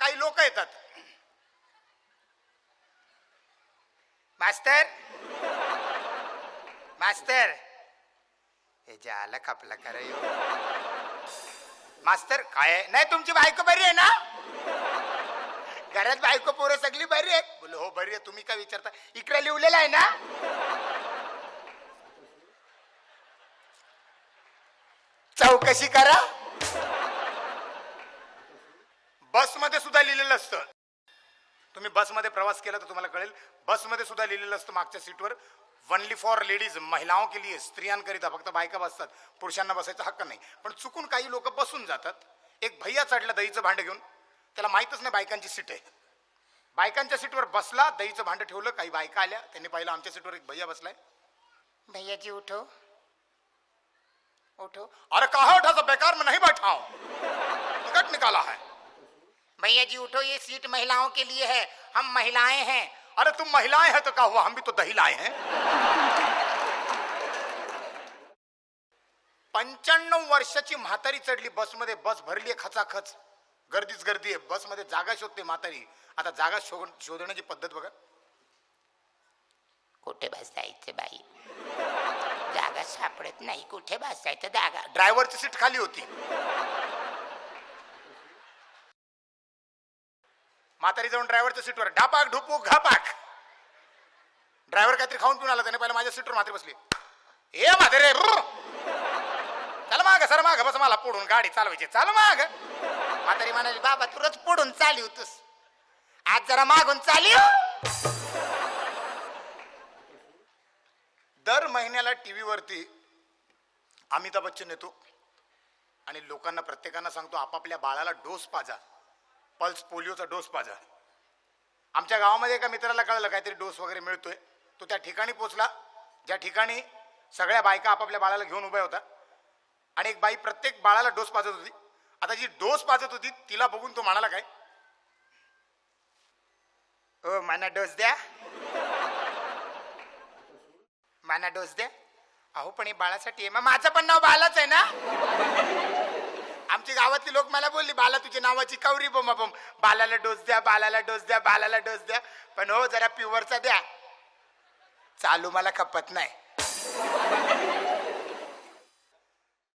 काही लोक येतात. मास्तर मास्तर हे ज्याला खपला करा मास्तर काय नाही तुमची बायको बरी आहे ना? घरात बायको पोरं सगळी बरी आहेत? बोल हो बरी आहे. तुम्ही काय विचारता? इकडे लिहिलेलं आहे ना? चौकशी करा. बसमध्ये सुद्धा लिहिलेलं असतं. तुम्ही बसमध्ये प्रवास केला तर तुम्हाला कळेल. बसमध्ये सुद्धा लिहिलेलं असतं मागच्या सीटवर ओनली फॉर लेडीज, महिलाओं के लिए, स्त्रियांकरिता फक्त बायका बसतात, पुरुषांना बसायचा हक्क नाही. पण चुकून काही लोक बसून जातात. एक भैया चढला दहीचं भांड घेऊन, त्याला माहीतच नाही बायकांची सीट आहे. बायकांच्या सीटवर बसला, दहीचं भांड ठेवलं, काही बायका आल्या, त्यांनी पाहिलं आमच्या सीटवर एक भैया बसलाय. भैया जी उठो उठो. अरे कहा उठा तो बेकार में नहीं बैठा हूं, टिकट निकाला है. भैया जी उठो, ये सीट महिलाओं के लिए है, हम महिलाएं हैं. अरे तुम महिलाएं हैं तो क्या हुआ, हम भी तो दही लाए हैं. 95 वर्षाची म्हातारी चढली बसमध्ये. बस भरली खचाखच, गर्दीच गर्दी आहे. बसमध्ये जागा शोधते म्हातारी. आता जागा शोधण्याची पद्धत बघा. कुठे बसायचं बाई, जागा सापडत नाही, कुठे बसायचं जागा. ड्रायव्हरची सीट खाली होती. म्हातारी जाऊन ड्रायव्हरच्या सीटवर ढापाक ढुपूक घापाक. ड्रायव्हर काहीतरी खाऊन पिऊन आला, त्याने पहिला माझ्या सीटवर म्हातारी बसली. ए म्हातारे चल माग, सर माग बस, मला पुढून गाडी चालवायची, चाल माग. म्हातारी म्हणाली बाबा तू रोज पुढून चालवतोस, आज जरा मागून चालव. दर महिन्याला टीव्ही वरती अमिताभ बच्चन येतो आणि लोकांना प्रत्येकांना सांगतो आपापल्या बाळाला डोस पाजा, पल्स पोलिओचा डोस पाजा. आमच्या गावामध्ये एका मित्राला कळलं काहीतरी डोस वगैरे मिळतोय. तो त्या ठिकाणी पोचला ज्या ठिकाणी सगळ्या बायका आपापल्या बाळाला घेऊन उभ्या होत्या आणि एक बाई प्रत्येक बाळाला डोस पाजत होती. आता जी डोस पाजत होती तिला बघून तो म्हणाला काय, ओ मला डोस द्या, मला डोस द्या. अहो पण हे बाळासाठी आहे. मग माझं पण नाव बालाच आहे ना. आमची गावातली लोक मला बोलली बाला तुझ्या नावाची कवरी बोमा बोम, बालाला डोस द्या, बालाला डोस द्या, बालाला डोस द्या. पण हो जरा प्युअरचा द्या, चालू मला खपत नाही.